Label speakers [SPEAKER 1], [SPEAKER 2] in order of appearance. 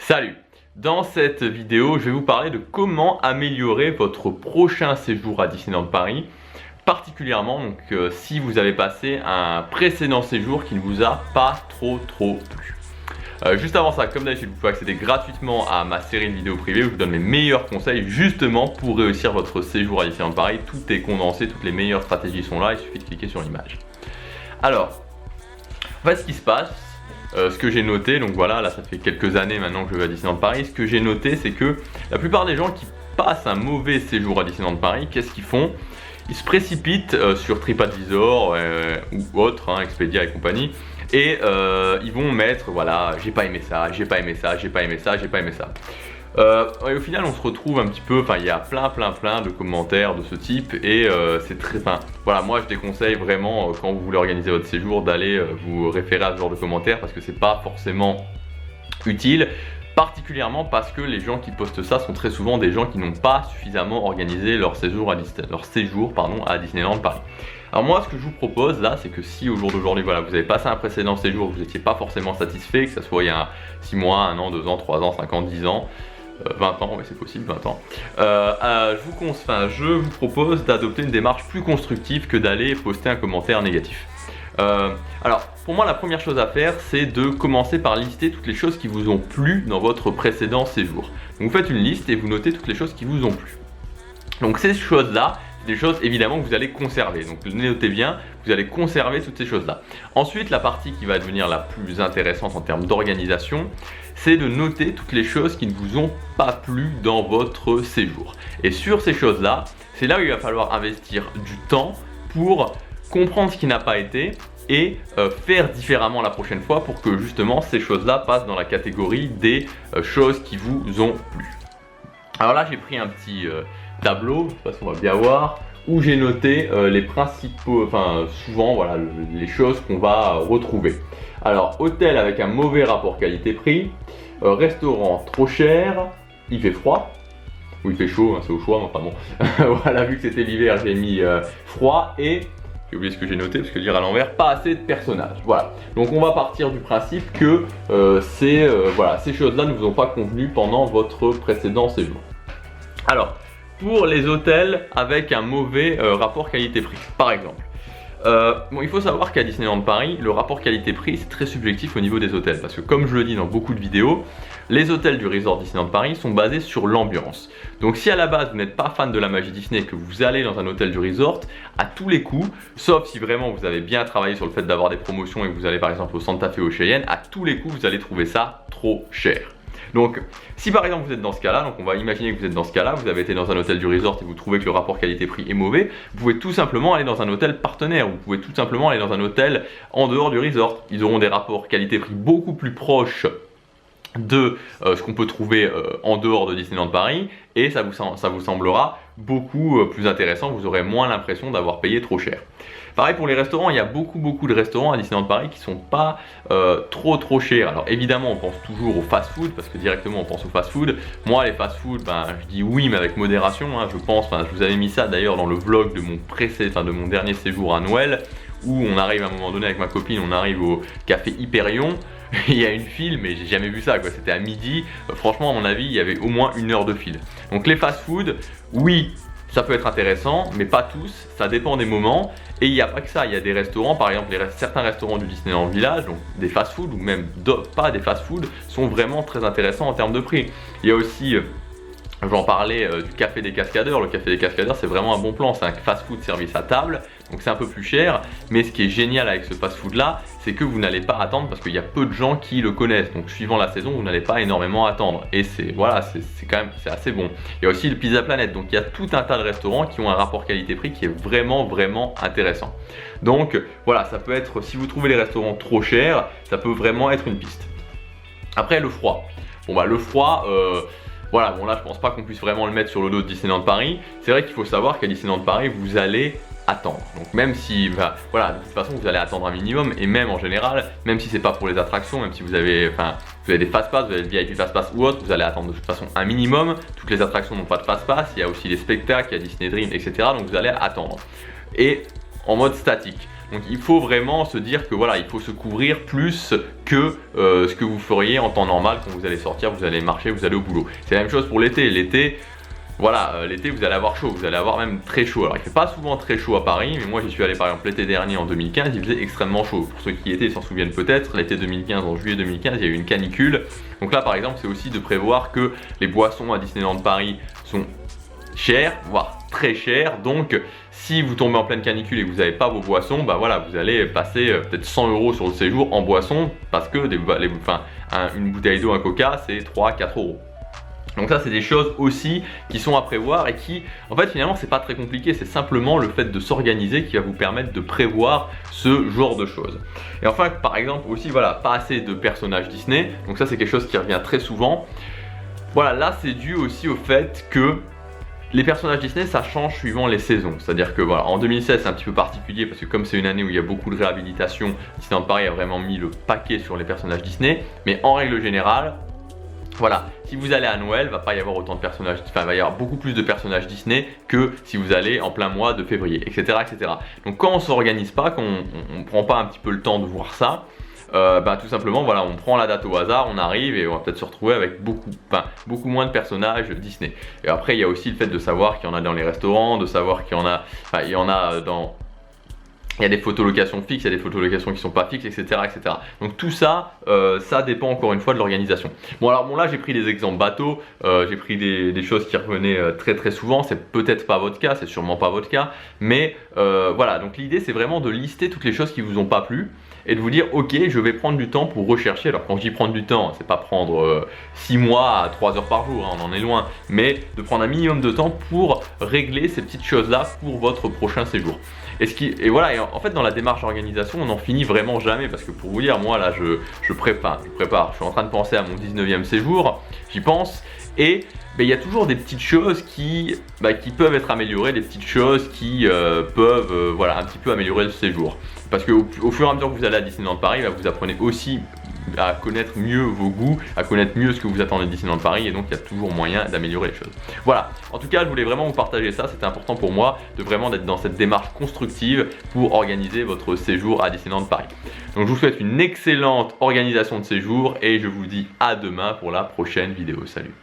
[SPEAKER 1] Salut! Dans cette vidéo, je vais vous parler de comment améliorer votre prochain séjour à Disneyland Paris, particulièrement si vous avez passé un précédent séjour qui ne vous a pas trop plu. Juste avant ça, comme d'habitude, vous pouvez accéder gratuitement à ma série de vidéos privées où je vous donne mes meilleurs conseils justement pour réussir votre séjour à Disneyland Paris. Tout est condensé, toutes les meilleures stratégies sont là, il suffit de cliquer sur l'image. Alors, en fait, ce qui se passe, ce que j'ai noté, donc voilà, là ça fait quelques années maintenant que je vais à Disneyland Paris, ce que j'ai noté c'est que la plupart des gens qui passent un mauvais séjour à Disneyland Paris, qu'est-ce qu'ils font? Ils se précipitent sur TripAdvisor ou autre, Expedia et compagnie, et ils vont mettre, voilà, j'ai pas aimé ça, j'ai pas aimé ça, j'ai pas aimé ça, j'ai pas aimé ça. Et au final on se retrouve un petit peu, il y a plein de commentaires de ce type et c'est très, voilà, moi je déconseille vraiment quand vous voulez organiser votre séjour d'aller vous référer à ce genre de commentaires parce que c'est pas forcément utile, particulièrement parce que les gens qui postent ça sont très souvent des gens qui n'ont pas suffisamment organisé leur séjour à Disneyland Paris. Alors moi ce que je vous propose là, c'est que si au jour d'aujourd'hui, voilà, vous avez passé un précédent séjour, vous n'étiez pas forcément satisfait, que ce soit il y a 6 mois, 1 an, 2 ans, 3 ans, 5 ans, 10 ans, 20 ans, mais c'est possible, 20 ans. Je vous propose d'adopter une démarche plus constructive que d'aller poster un commentaire négatif. Alors, pour moi, la première chose à faire, c'est de commencer par lister toutes les choses qui vous ont plu dans votre précédent séjour. Donc, vous faites une liste et vous notez toutes les choses qui vous ont plu. Donc, ces choses-là, c'est des choses évidemment que vous allez conserver. Donc, notez bien, vous allez conserver toutes ces choses-là. Ensuite, la partie qui va devenir la plus intéressante en termes d'organisation, c'est de noter toutes les choses qui ne vous ont pas plu dans votre séjour. Et sur ces choses-là, c'est là où il va falloir investir du temps pour comprendre ce qui n'a pas été et faire différemment la prochaine fois pour que justement ces choses-là passent dans la catégorie des choses qui vous ont plu. Alors là, j'ai pris un petit tableau, de toute façon on va bien voir, où j'ai noté les principaux, souvent voilà, les choses qu'on va retrouver. Alors, hôtel avec un mauvais rapport qualité-prix, restaurant trop cher, il fait froid, ou il fait chaud, c'est au choix, mais enfin bon, voilà, vu que c'était l'hiver, j'ai mis froid et, j'ai oublié ce que j'ai noté parce que lire à l'envers, pas assez de personnages. Voilà, donc on va partir du principe que voilà, ces choses-là ne vous ont pas convenu pendant votre précédent séjour. Alors, pour les hôtels avec un mauvais rapport qualité-prix, par exemple. Il faut savoir qu'à Disneyland Paris, le rapport qualité-prix c'est très subjectif au niveau des hôtels parce que comme je le dis dans beaucoup de vidéos, les hôtels du resort Disneyland Paris sont basés sur l'ambiance. Donc si à la base vous n'êtes pas fan de la magie Disney et que vous allez dans un hôtel du resort, à tous les coups, sauf si vraiment vous avez bien travaillé sur le fait d'avoir des promotions et que vous allez par exemple au Santa Fe ou au Cheyenne, à tous les coups vous allez trouver ça trop cher. Donc, si par exemple vous êtes dans ce cas-là, donc on va imaginer que vous êtes dans ce cas-là, vous avez été dans un hôtel du resort et vous trouvez que le rapport qualité-prix est mauvais, vous pouvez tout simplement aller dans un hôtel partenaire, vous pouvez tout simplement aller dans un hôtel en dehors du resort. Ils auront des rapports qualité-prix beaucoup plus proches de ce qu'on peut trouver en dehors de Disneyland Paris et ça vous semblera beaucoup plus intéressant, vous aurez moins l'impression d'avoir payé trop cher. Pareil pour les restaurants, il y a beaucoup de restaurants à Disneyland Paris qui sont pas trop chers. Alors évidemment on pense toujours au fast-food parce que directement on pense au fast-food. Moi les fast-food, je dis oui mais avec modération, je pense, je vous avais mis ça d'ailleurs dans le vlog de mon dernier séjour à Noël où on arrive à un moment donné avec ma copine, on arrive au café Hyperion. Il y a une file, mais j'ai jamais vu ça, quoi. C'était à midi. Franchement, à mon avis, il y avait au moins 1 heure de file. Donc les fast-food, oui, ça peut être intéressant, mais pas tous. Ça dépend des moments. Et il n'y a pas que ça. Il y a des restaurants, par exemple, certains restaurants du Disneyland Village, donc des fast-food ou même pas des fast-food, sont vraiment très intéressants en termes de prix. Il y a aussi j'en parlais du Café des Cascadeurs. Le Café des Cascadeurs, c'est vraiment un bon plan. C'est un fast-food service à table, donc c'est un peu plus cher. Mais ce qui est génial avec ce fast-food-là, c'est que vous n'allez pas attendre parce qu'il y a peu de gens qui le connaissent. Donc suivant la saison, vous n'allez pas énormément attendre. Et c'est assez bon. Il y a aussi le Pizza Planet. Donc il y a tout un tas de restaurants qui ont un rapport qualité-prix qui est vraiment intéressant. Donc voilà, ça peut être, si vous trouvez les restaurants trop chers, ça peut vraiment être une piste. Après le froid. Le froid. Voilà, là je pense pas qu'on puisse vraiment le mettre sur le dos de Disneyland Paris. C'est vrai qu'il faut savoir qu'à Disneyland Paris, vous allez attendre. Donc même si, voilà, de toute façon vous allez attendre un minimum et même en général, même si c'est pas pour les attractions, même si vous avez des fast-pass, vous avez le VIP fast-pass ou autre, vous allez attendre de toute façon un minimum. Toutes les attractions n'ont pas de fast-pass, il y a aussi les spectacles, il y a Disney Dream, etc. Donc vous allez attendre. Et en mode statique. Donc il faut vraiment se dire que voilà, il faut se couvrir plus que ce que vous feriez en temps normal quand vous allez sortir, vous allez marcher, vous allez au boulot. C'est la même chose pour l'été. L'été, voilà, l'été vous allez avoir chaud, vous allez avoir même très chaud. Alors il fait pas souvent très chaud à Paris, mais moi j'y suis allé par exemple l'été dernier en 2015, il faisait extrêmement chaud. Pour ceux qui y étaient, ils s'en souviennent peut-être, l'été 2015, en juillet 2015, il y a eu une canicule. Donc là par exemple, c'est aussi de prévoir que les boissons à Disneyland Paris sont chères, voire très chères. Donc si vous tombez en pleine canicule et que vous n'avez pas vos boissons, bah voilà, vous allez passer peut-être 100 € sur le séjour en boissons, parce que une bouteille d'eau, un coca, c'est 3-4 €. Donc ça c'est des choses aussi qui sont à prévoir et qui en fait finalement c'est pas très compliqué, c'est simplement le fait de s'organiser qui va vous permettre de prévoir ce genre de choses. Et enfin par exemple aussi voilà, pas assez de personnages Disney, donc ça c'est quelque chose qui revient très souvent. Voilà, là c'est dû aussi au fait que les personnages Disney ça change suivant les saisons, c'est-à-dire que voilà, en 2016 c'est un petit peu particulier parce que comme c'est une année où il y a beaucoup de réhabilitation, Disneyland Paris a vraiment mis le paquet sur les personnages Disney, mais en règle générale, voilà, si vous allez à Noël, il va pas y avoir autant de personnages, enfin il va y avoir beaucoup plus de personnages Disney que si vous allez en plein mois de février, etc. etc. Donc quand on s'organise pas, quand on prend pas un petit peu le temps de voir ça, tout simplement voilà, on prend la date au hasard, on arrive et on va peut-être se retrouver avec beaucoup moins de personnages Disney. Et après il y a aussi le fait de savoir qu'il y en a dans les restaurants, de savoir qu'il y en a, il y a des photolocations fixes, il y a des photolocations qui ne sont pas fixes, etc., etc. Donc tout ça, ça dépend encore une fois de l'organisation. Bon alors là j'ai pris des exemples bateaux, j'ai pris des choses qui revenaient très très souvent, c'est peut-être pas votre cas, c'est sûrement pas votre cas, mais voilà, donc l'idée c'est vraiment de lister toutes les choses qui vous ont pas plu et de vous dire ok, je vais prendre du temps pour rechercher. Alors quand je dis prendre du temps, c'est pas prendre 6 mois à 3 heures par jour, hein, on en est loin, mais de prendre un minimum de temps pour régler ces petites choses là pour votre prochain séjour. Et voilà, et en fait dans la démarche d'organisation on n'en finit vraiment jamais, parce que pour vous dire, moi là je prépare, je suis en train de penser à mon 19e séjour, j'y pense, et il y a toujours des petites choses qui peuvent être améliorées, des petites choses qui peuvent voilà, un petit peu améliorer le séjour. Parce qu'au fur et à mesure que vous allez à Disneyland Paris, vous apprenez aussi à connaître mieux vos goûts, à connaître mieux ce que vous attendez de Disneyland Paris, et donc il y a toujours moyen d'améliorer les choses. Voilà, en tout cas je voulais vraiment vous partager ça, c'était important pour moi de vraiment être dans cette démarche constructive pour organiser votre séjour à Disneyland Paris. Donc je vous souhaite une excellente organisation de séjour et je vous dis à demain pour la prochaine vidéo. Salut!